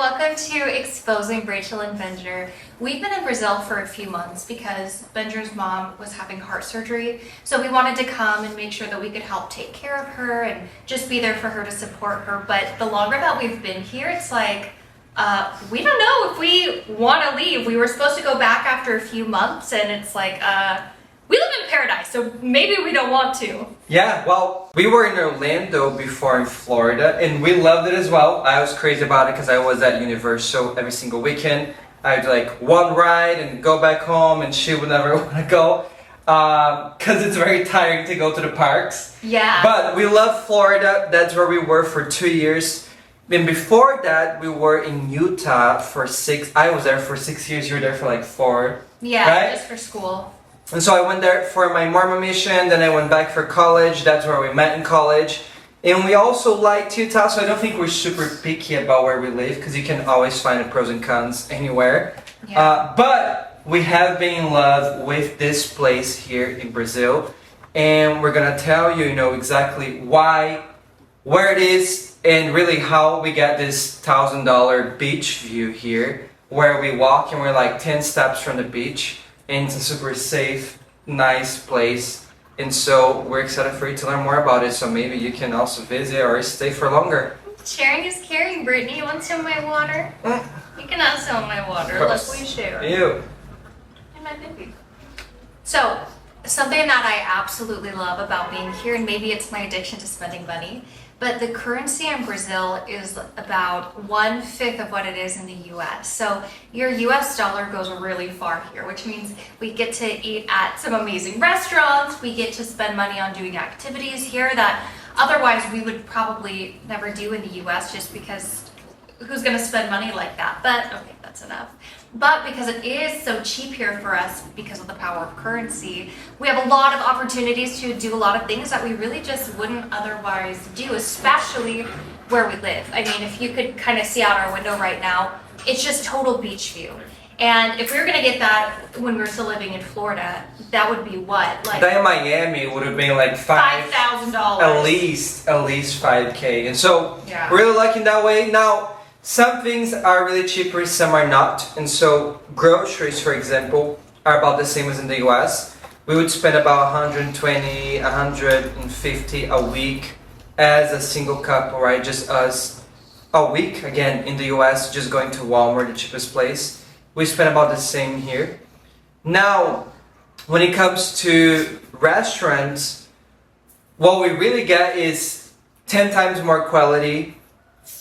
welcome to Exposing Rachel and Benjor. We've been in Brazil for a few months because Benjor's mom was having heart surgery, so we wanted to come and make sure that we could help take care of her and just be there for her to support her. But the longer that we've been here, it's like, we don't know if we want to leave. We were supposed to go back after a few months, and it's like, we live in paradise, so maybe we don't want to. Yeah, well, we were in Orlando before in Florida, and we loved it as well. I was crazy about it because I was at Universal every single weekend. I'd like one ride and go back home, and she would never want to go because it's very tiring to go to the parks. Yeah. But we love Florida. That's where we were for 2 years. And before that, we were in Utah for 6. I was there for 6 years. You were there for like 4. Yeah, right? Just for school. And so I went there for my Mormon mission, then I went back for college. That's where we met in college. And we also liked Utah, so I don't think we're super picky about where we live, because you can always find the pros and cons anywhere. Yeah. But we have been in love with this place here in Brazil. And we're going to tell you, exactly why, where it is, and really how we got this $1,000 beach view here, where we walk and we're like 10 steps from the beach. And it's a super safe, nice place. And so we're excited for you to learn more about it. So maybe you can also visit or stay for longer. Sharing is caring, Brittany. You want some of my water? You can have some of my water. Let's we share. You. And my baby. So, something that I absolutely love about being here, and maybe it's my addiction to spending money, but the currency in Brazil is about 1/5 of what it is in the US. So your US dollar goes really far here, which means we get to eat at some amazing restaurants, we get to spend money on doing activities here that otherwise we would probably never do in the US, just because who's gonna spend money like that? But okay, that's enough. But because it is so cheap here for us, because of the power of currency, we have a lot of opportunities to do a lot of things that we really just wouldn't otherwise do, especially where we live. I mean, if you could kind of see out our window right now, it's just total beach view. And if we were gonna get that when we were still living in Florida, that would be what? Like that in Miami would have been like $5,000. At least 5K. And so Yeah. we're really lucky in that way. Now, some things are really cheaper, some are not. And so groceries, for example, are about the same as in the US. We would spend about 120, 150 a week as a single couple, right? Just us a week. Again, in the US, just going to Walmart, the cheapest place. We spend about the same here. Now, when it comes to restaurants, what we really get is 10 times more quality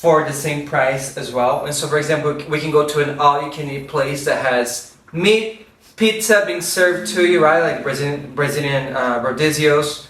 for the same price as well. And so, for example, we can go to an all-you-can-eat place that has meat, pizza being served to you, right? Like Brazilian rodízios,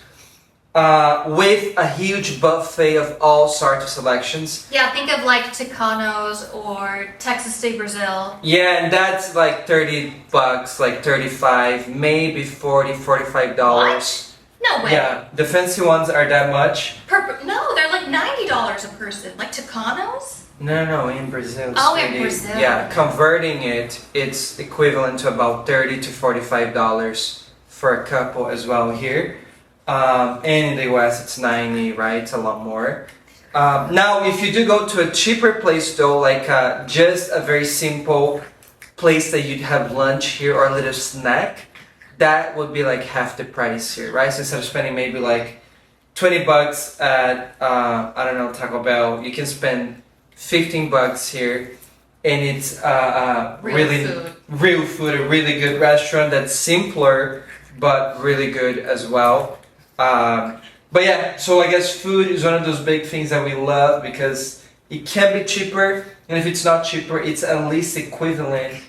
with a huge buffet of all sorts of selections. Yeah, think of like Tucanos or Texas de Brazil. Yeah, and that's like $30, like 35, maybe $45. No way. Yeah, the fancy ones are that much. No, they're like $90 a person. Like Tucanos? No, in Brazil. Oh, in Brazil. Yeah, converting it's equivalent to about $30 to $45 for a couple as well here. And in the US, it's 90, right? It's a lot more. Now, if you do go to a cheaper place though, like just a very simple place that you'd have lunch here or a little snack, that would be like half the price here, right? So instead of spending maybe like $20 at, I don't know, Taco Bell, you can spend $15 here, and it's real food, a really good restaurant that's simpler, but really good as well. But yeah, so I guess food is one of those big things that we love because it can be cheaper, and if it's not cheaper, it's at least equivalent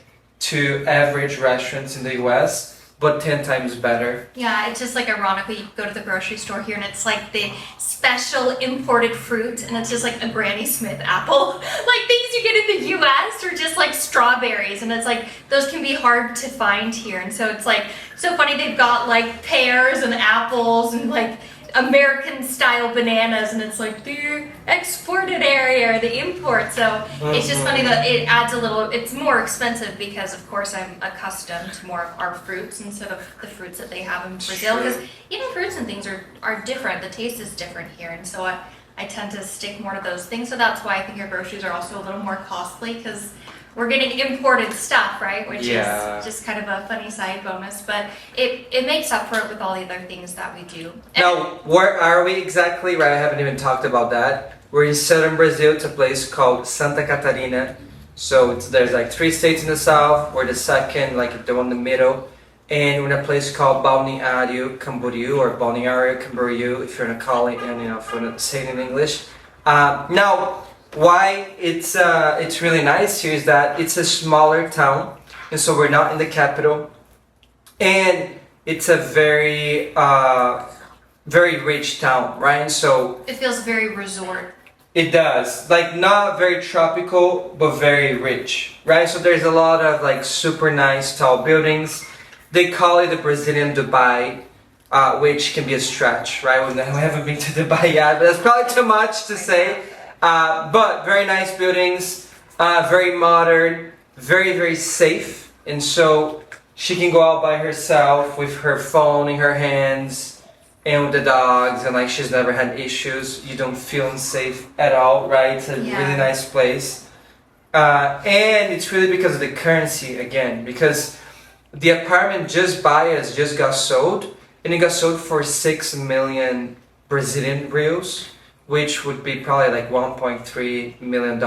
to average restaurants in the US, but 10 times better. Yeah, it's just like ironically, you go to the grocery store here and it's like the special imported fruit, and it's just like a Granny Smith apple. Like things you get in the US are just like strawberries, and it's like those can be hard to find here. And so it's like so funny, they've got like pears and apples and like American style bananas, and it's like the exported area or the import. So it's just funny that it adds a little, it's more expensive because of course I'm accustomed to more of our fruits instead of the fruits that they have in Brazil, because even fruits and things are different. The taste is different here, and so I tend to stick more to those things. So that's why I think our groceries are also a little more costly because we're getting imported stuff, right? Which is just kind of a funny side bonus, but it makes up for it with all the other things that we do. And Now, where are we exactly? Right, I haven't even talked about that. We're in southern Brazil. It's a place called Santa Catarina. So there's like 3 states in the south. We're the second, like the one in the middle. And we're in a place called Balneário Camboriú, or Balneário Camboriú, if you're gonna call it, and if you wanna say it in English. Now, why it's really nice here is that it's a smaller town, and so we're not in the capital, and it's a very very rich town, right? And so it feels very resort. it does, like not very tropical, but very rich, right? So there's a lot of like super nice tall buildings. They call it the Brazilian Dubai, which can be a stretch, right? We haven't been to Dubai yet, but that's probably too much to say. But very nice buildings, very modern, very safe. And so she can go out by herself with her phone in her hands and with the dogs, and like she's never had issues. You don't feel unsafe at all, right? It's a really nice place. And it's really because of the currency again, because the apartment just by us just got sold, and it got sold for 6 million Brazilian reals, which would be probably like $1.3 million.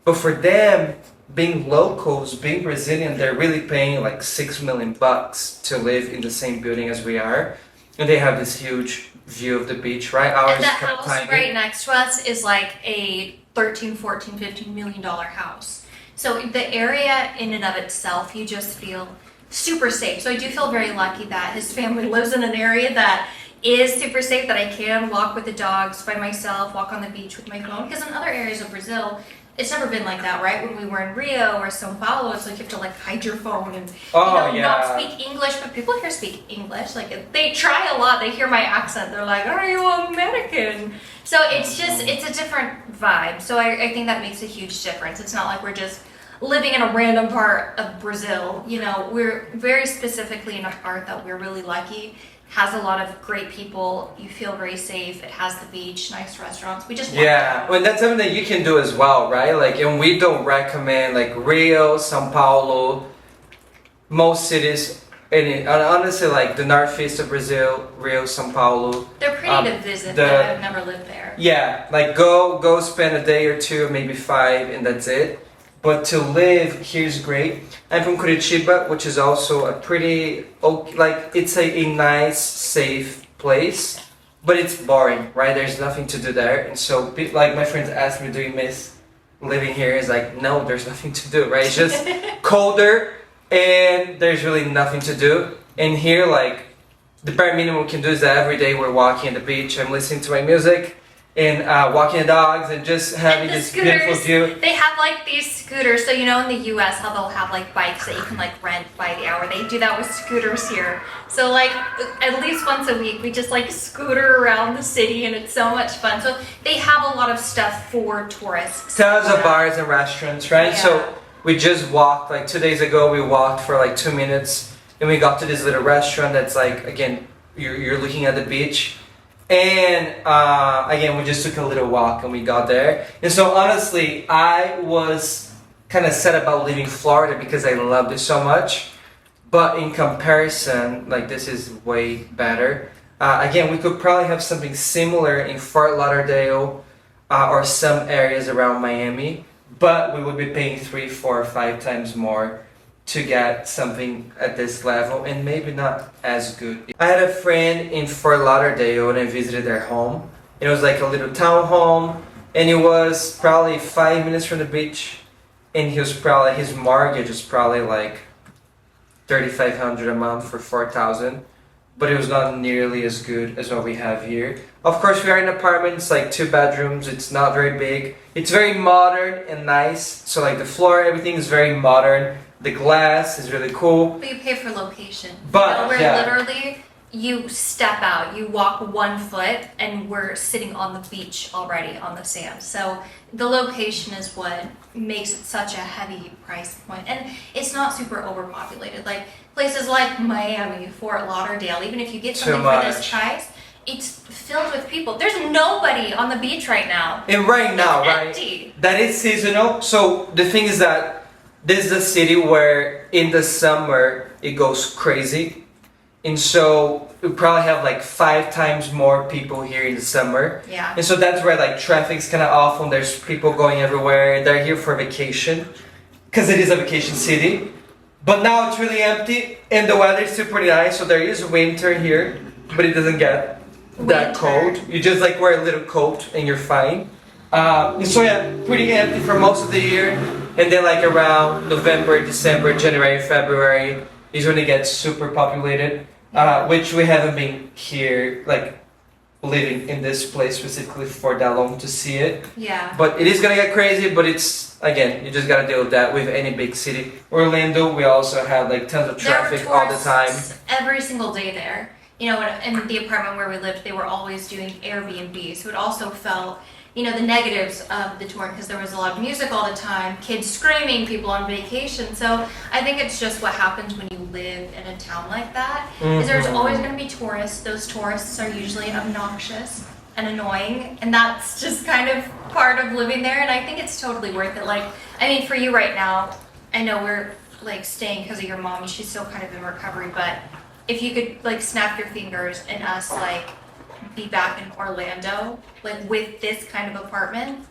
But for them, being locals, being Brazilian, they're really paying like $6 million to live in the same building as we are. And they have this huge view of the beach, right? Ours And the is kind of house tiny. right next to us is like a 13, 14, 15 million dollar house. So the area in and of itself, you just feel super safe. So I do feel very lucky that his family lives in an area that is super safe, that I can walk with the dogs by myself, walk on the beach with my phone. Because in other areas of Brazil, it's never been like that, right? When we were in Rio or Sao Paulo, it's like you have to like hide your phone and not speak English. But people here speak English. Like they try a lot. They hear my accent. They're like, "Are you American?" So it's a different vibe. So I think that makes a huge difference. It's not like we're just living in a random part of Brazil. You know, we're very specifically in a part that we're really lucky. Has a lot of great people. You feel very safe. It has the beach, nice restaurants. We just Well, that's something that you can do as well, right? Like, and we don't recommend like Rio, Sao Paulo, most cities, and honestly, like the northeast of Brazil, Rio, Sao Paulo. They're pretty to visit, but I've never lived there. Yeah, like go spend a day or two, maybe 5, and that's it. But to live here's great. I'm from Curitiba, which is also a pretty, like it's a nice, safe place, but it's boring, right? There's nothing to do there. And so, like my friends ask me, do you miss living here? It's like, no, there's nothing to do, right? It's just colder and there's really nothing to do. And here, like, the bare minimum we can do is that every day we're walking at the beach, I'm listening to my music, and walking the dogs and just having And the this scooters, beautiful view. they have like these scooters. So you know in the US how they'll have like bikes that you can like rent by the hour. They do that with scooters here. So like at least once a week we just like scooter around the city and it's so much fun. So they have a lot of stuff for tourists. Tons of bars and restaurants, right? Yeah. So we just walked, like 2 days ago, we walked for like 2 minutes and we got to this little restaurant that's like, again, you're looking at the beach. And again, we just took a little walk and we got there. And so honestly, I was kind of sad about leaving Florida because I loved it so much. But in comparison, like this is way better. Again, we could probably have something similar in Fort Lauderdale or some areas around Miami. But we would be paying 3, 4, 5 times more to get something at this level, and maybe not as good. I had a friend in Fort Lauderdale and I visited their home. It was like a little town home and it was probably 5 minutes from the beach, and his mortgage was probably like $3,500 a month for $4,000, but it was not nearly as good as what we have here. Of course, we are in an apartment. It's like 2 bedrooms. It's not very big. It's very modern and nice. So like the floor, everything is very modern. The glass is really cool. But you pay for location. But, where literally you step out, you walk 1 foot, and we're sitting on the beach already on the sand. So the location is what makes it such a heavy price point. And it's not super overpopulated. Like places like Miami, Fort Lauderdale, even if you get something for this price, it's filled with people. There's nobody on the beach right now. And right now, It's right? empty. That is seasonal. So the thing is that this is a city where in the summer it goes crazy. And so we probably have like 5 times more people here in the summer. Yeah. And so that's where like traffic's kind of awful. There's people going everywhere. They're here for vacation because it is a vacation city. But now it's really empty and the weather is still pretty nice. So there is winter here, but it doesn't get that Winter. cold. You just like wear a little coat and you're fine. So yeah, pretty empty for most of the year. And then like around November, December, January, February is when it gets super populated. Which we haven't been here, like living in this place specifically for that long to see it. Yeah. But it is gonna get crazy, but it's, again, you just gotta deal with that with any big city. Orlando, we also have like tons of traffic There were all the time. tourists every single day there. You know, in the apartment where we lived, they were always doing Airbnb. So it also felt, you know, the negatives of the tour because there was a lot of music all the time, kids screaming, people on vacation. So I think it's just what happens when you live in a town like that. Is there's always going to be tourists. Those tourists are usually obnoxious and annoying, and that's just kind of part of living there. And I think it's totally worth it. Like, I mean, for you right now, I know we're like staying because of your mom. She's still kind of in recovery, but if you could like snap your fingers and us like be back in Orlando, like with this kind of apartment,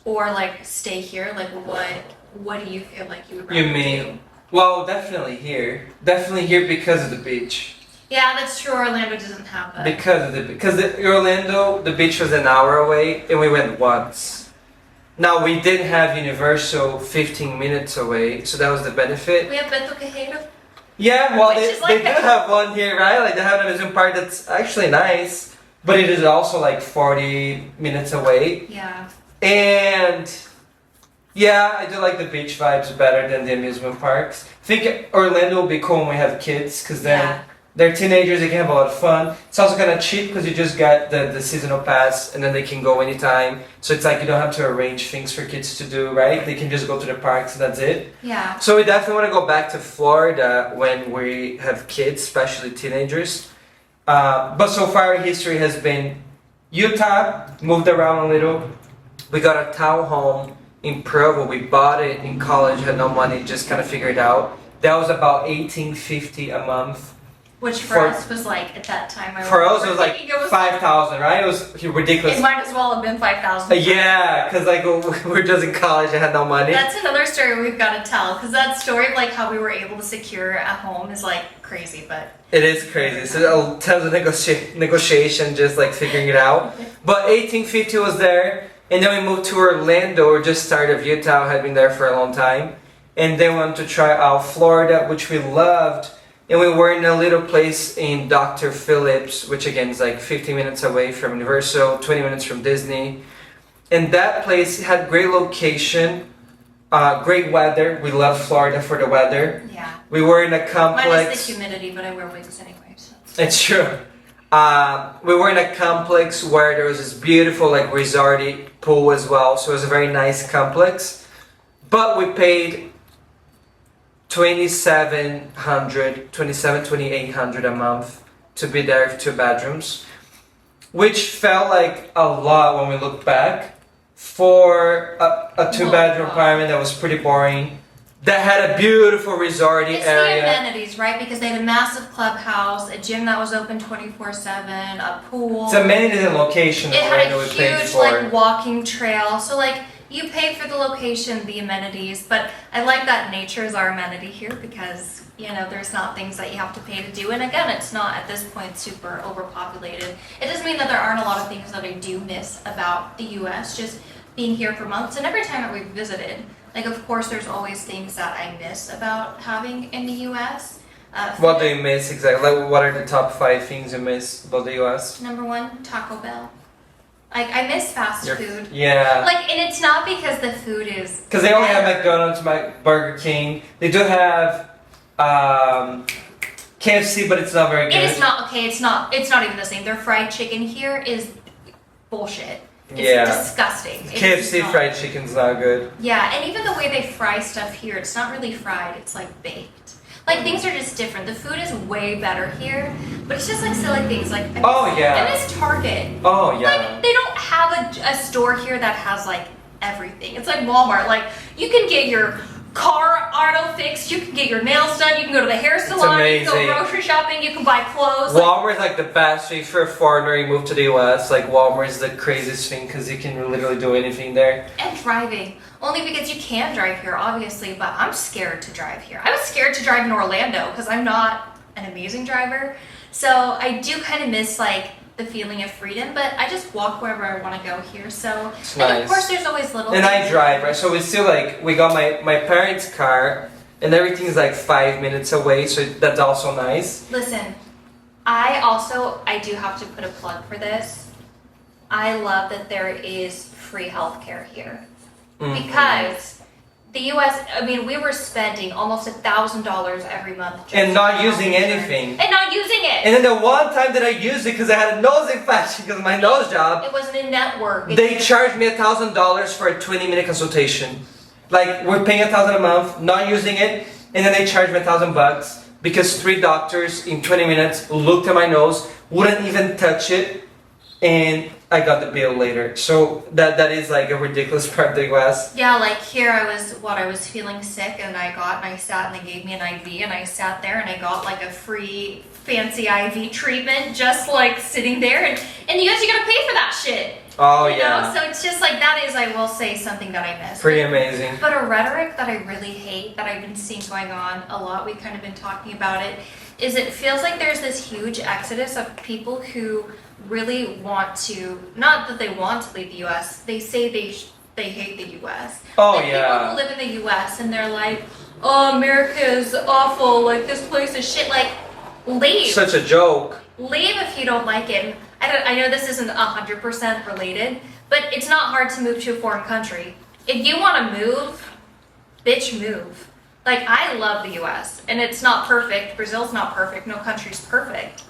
or like stay here, like what do you feel like you would rather You mean, well, definitely here. Definitely here because of the beach. Yeah, that's true. Orlando doesn't have that. Because Orlando, the beach was an hour away and we went once. Now we did have Universal 15 minutes away, so that was the benefit. We have Beto Quejedo. Yeah, well, Which they, is like they do have one here, right? Like they have an amusement park that's actually nice, but it is also like 40 minutes away. Yeah. And yeah, I do like the beach vibes better than the amusement parks. I think Orlando will be cool when we have kids, because then Yeah. they're teenagers, they can have a lot of fun. It's also kind of cheap because you just get the seasonal pass and then they can go anytime. So it's like you don't have to arrange things for kids to do, right? They can just go to the parks and that's it. Yeah. So we definitely want to go back to Florida when we have kids, especially teenagers. But so far history has been Utah, moved around a little. We got a townhome in Provo. We bought it in college, had no money, just kind of figured it out. That was about $18.50 a month. Which for For- us was like at that time. For us, it was like thinking it was 5,000, right? It was ridiculous. It might as well have been 5,000. Yeah, because like we're just in college, I had no money. That's another story we've got to tell, because that story of like how we were able to secure a home is like crazy, but It is crazy. So tons of negotiation, just like figuring it out. But 1850 was there, and then we moved to Orlando, or just started of Utah, had been there for a long time, and then went to try out Florida, which we loved. And we were in a little place in Dr. Phillips, which again is like 15 minutes away from Universal, 20 minutes from Disney. And that place had great location, great weather. We love Florida for the weather. yeah. We were in a complex. Minus the humidity, but I wear wigs anyway, so. It's true. We were in a complex where there was this beautiful like resorty pool as well, so it was a very nice complex. But we paid $2,800 a month to be there with 2 bedrooms, which felt like a lot when we look back for a 2-bedroom apartment that was pretty boring. That had a beautiful resorty It's area. the amenities, right? Because they had a massive clubhouse, a gym that was open 24/7, a pool. It's amenities and location It that had a we paid huge for. like walking trail. So like you pay for the location, the amenities, but I like that nature is our amenity here because you know there's not things that you have to pay to do. And again, it's not at this point super overpopulated. It doesn't mean that there aren't a lot of things that I do miss about the U.S. Just being here for months and every time that we've visited. Like of course, there's always things that I miss about having in the U.S. What do you miss exactly? Like, what are the top 5 things you miss about the US? Number 1, Taco Bell. Like I miss fast food. Yeah. Like, and it's not because the food is. Because they only have better. McDonald's, Burger King. They do have KFC, but it's not very good. It is not okay. It's not even the same. Their fried chicken here is bullshit. It's Yeah. disgusting. It's KFC not- fried chicken's not good. Yeah, and even the way they fry stuff here, it's not really fried. It's like baked. Like things are just different. The food is way better here, but it's just like silly things. Like yeah. I miss Target. Oh yeah. Like they don't have a store here that has like everything. It's like Walmart. Like you can get your car auto fixed, you can get your nails done, you can go to the hair salon, you can go grocery shopping, you can buy clothes. Walmart's like the best thing for a foreigner. You move to the US, like Walmart is the craziest thing because you can literally do anything there. And driving. Only because you can drive here, obviously, but I'm scared to drive here. I was scared to drive in Orlando because I'm not an amazing driver. So I do kind of miss like the feeling of freedom, but I just walk wherever I want to go here. So, it's and nice. Of course there's always little and things. I drive, right? So we still like, we got my parents' car and everything's like 5 minutes away, so that's also nice. Listen, I do have to put a plug for this. I love that there is free healthcare here. Because the US, I mean, we were spending almost $1,000 every month. Just And not using anything. And not using it. And then the one time that I used it because I had a nose infection because of my nose job, It wasn't a network. they charged me $1,000 for a 20-minute consultation. Like we're paying $1,000 a month, not using it, and then they charged me $1,000 because 3 doctors in 20 minutes looked at my nose, wouldn't even touch it, and I got the bill later. So that is like a ridiculous part of the US. Yeah, like here I was feeling sick and I sat and they gave me an IV and I sat there and I got like a free fancy IV treatment just like sitting there and you guys, you gotta pay for that shit. Oh you yeah. know? So it's just like that is, I will say, something that I miss. Pretty amazing. But a rhetoric that I really hate that I've been seeing going on a lot, we've kind of been talking about it, is it feels like there's this huge exodus of people who really want to, not that they want to leave the US, they say they hate the US. Oh like yeah. People who live in the US and they're like, oh, America is awful, like this place is shit, like leave. Such a joke. Leave if you don't like it. I know this isn't 100% related, but it's not hard to move to a foreign country. If you want to move, bitch, move. Like, I love the US, and it's not perfect. Brazil's not perfect. No country's perfect.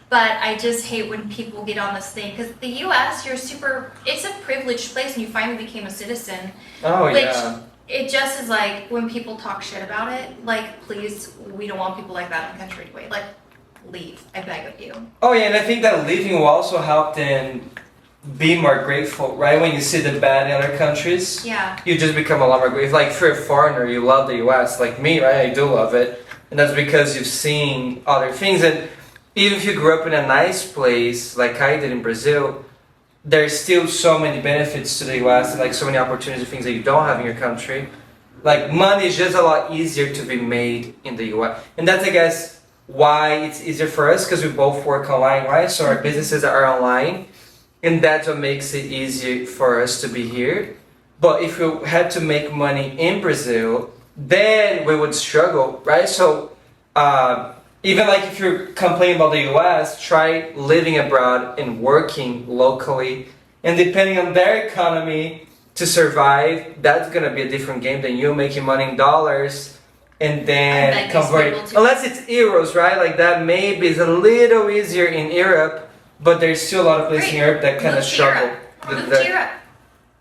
But I just hate when people get on this thing, because the US, it's a privileged place, and you finally became a citizen. Oh which, yeah. It just is like, when people talk shit about it, like, please, we don't want people like that in the country anyway. Like, leave. I beg of you. Oh yeah, and I think that leaving will also help them be more grateful, right? When you see the bad in other countries, Yeah. you just become a lot more grateful. Like if you're a foreigner, you love the US, like me, right? I do love it. And that's because you've seen other things. And even if you grew up in a nice place, like I did in Brazil, there's still so many benefits to the US and like so many opportunities, things that you don't have in your country. Like money is just a lot easier to be made in the US. And that's, I guess, why it's easier for us, because we both work online, right? So our businesses are online, and that's what makes it easier for us to be here. But if we had to make money in Brazil, then we would struggle, right? So even like if you're complaining about the US, try living abroad and working locally, and depending on their economy to survive, that's gonna be a different game than you making money in dollars and then converting, unless it's euros, right? Like that maybe is a little easier in Europe, but there's still a lot of places in Europe that kind of struggle. Move to Europe.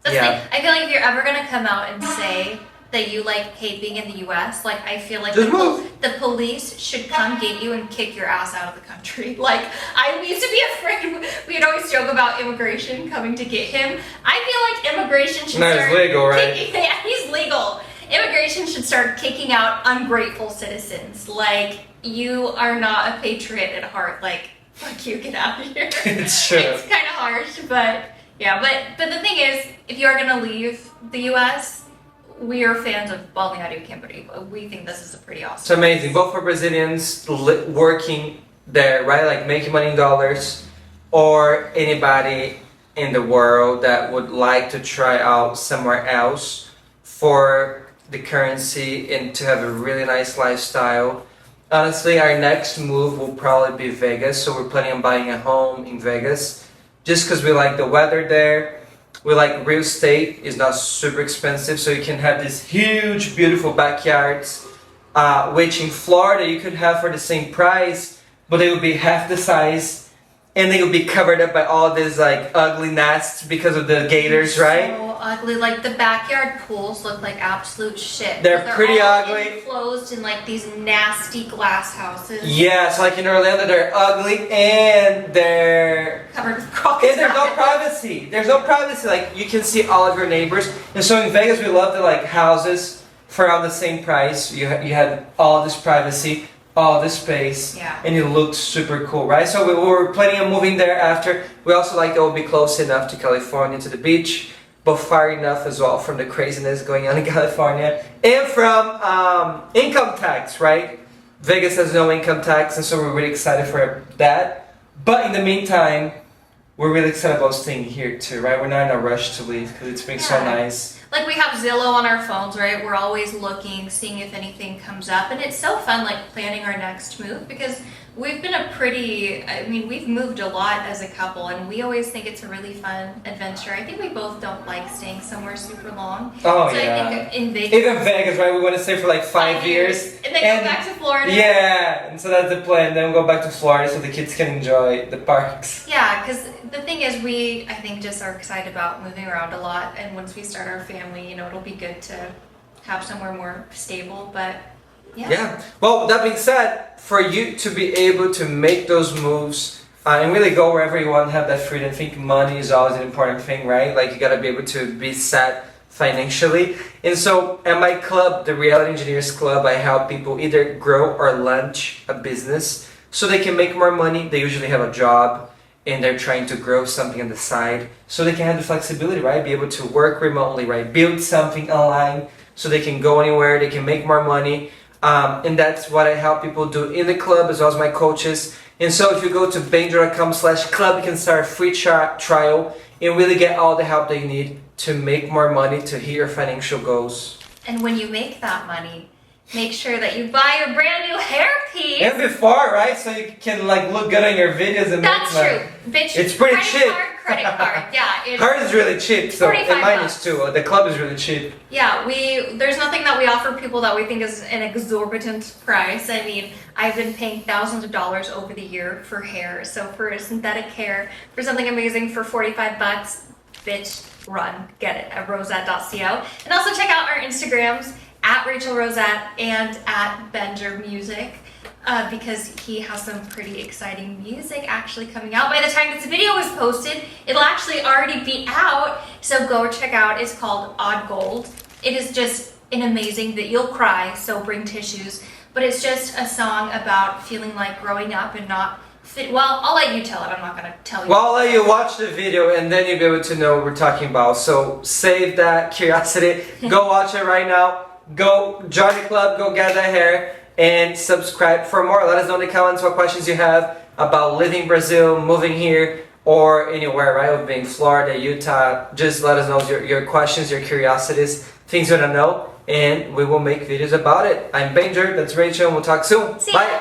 That's the thing. I feel like if you're ever gonna come out and say that you like hate being in the US, like I feel like the police should come get you and kick your ass out of the country. Like I used to be afraid. We'd always joke about immigration coming to get him. I feel like immigration should start. He's legal, right? Yeah, he's legal. Immigration should start kicking out ungrateful citizens. Like, you are not a patriot at heart. Like, fuck you, get out of here. It's true. It's kind of harsh, but yeah. But the thing is, if you are gonna leave the U.S., we are fans of Balneário Camboriú. We think this is a pretty awesome. It's amazing, both for Brazilians working there, right? Like making money in dollars, or anybody in the world that would like to try out somewhere else for the currency and to have a really nice lifestyle. Honestly, our next move will probably be Vegas, so we're planning on buying a home in Vegas just because we like the weather there. We like real estate, it's not super expensive, so you can have these huge beautiful backyards, which in Florida you could have for the same price, but they would be half the size and they would be covered up by all these like ugly nests because of the gators, right? So ugly. Like the backyard pools look like absolute shit. They're pretty all ugly. Enclosed in like these nasty glass houses. Yeah, so like in Orlando, they're ugly and they're Covered with crocodiles. and there's no privacy. There's no privacy. Like you can see all of your neighbors. And so in Vegas, we love the like houses for around the same price. You had all this privacy, all this space, Yeah. and it looks super cool, right? So we were planning on moving there after. We also like that it will be close enough to California, to the beach, but far enough as well from the craziness going on in California, and from income tax, right? Vegas has no income tax, and so we're really excited for that. But in the meantime, we're really excited about staying here too, right? We're not in a rush to leave because it's been so Yeah. nice. Like we have Zillow on our phones, right? We're always looking, seeing if anything comes up. And it's so fun, like planning our next move because we've been we've moved a lot as a couple and we always think it's a really fun adventure. I think we both don't like staying somewhere super long. Oh, so yeah. I think in Vegas. Even Vegas, right? We want to stay for like 5 years. And then go back to Florida. Yeah, and so that's the plan. Then we'll go back to Florida so the kids can enjoy the parks. Yeah, because the thing is, I think, just are excited about moving around a lot. And once we start our family, it'll be good to have somewhere more stable. But yeah. Yeah. Well, that being said, for you to be able to make those moves and really go wherever you want, have that freedom, I think money is always an important thing, right? Like you gotta be able to be set financially. And so at my club, the Reality Engineers Club, I help people either grow or launch a business so they can make more money. They usually have a job and they're trying to grow something on the side so they can have the flexibility, right? Be able to work remotely, right? Build something online so they can go anywhere, they can make more money. And that's what I help people do in the club as well as my coaches. And so if you go to benjor.com/club, you can start a free trial and really get all the help that you need to make more money, to hit your financial goals. And when you make that money, make sure that you buy a brand new hairpiece. And before, right? So you can like look good on your videos and That's make true. money. Bitch, It's pretty cheap. Credit card. Yeah. It's, Hers is really cheap, so and mine $45. is too. The club is really cheap. Yeah, there's nothing that we offer people that we think is an exorbitant price. I mean, I've been paying thousands of dollars over the year for hair. So for a synthetic hair, for something amazing for $45, bitch, run. Get it at rosette.co. And also check out our Instagrams at Rachel Rosette and at Benjor Music. Because he has some pretty exciting music actually coming out. By the time this video is posted, it'll actually already be out. So go check out. It's called Odd Gold. It is just an amazing that you'll cry, so bring tissues. But it's just a song about feeling like growing up and not fit. Well, I'll let you tell it. I'm not gonna tell you. Well, I'll let you watch the video and then you'll be able to know what we're talking about. So save that curiosity. Go watch it right now. Go join the club. Go get that hair. And subscribe for more. Let us know in the comments what questions you have about living in Brazil, moving here, or anywhere, right? Of being Florida, Utah. Just let us know your questions, your curiosities, things you want to know, and we will make videos about it. I'm Benjor, that's Rachel, and we'll talk soon. See Bye. ya.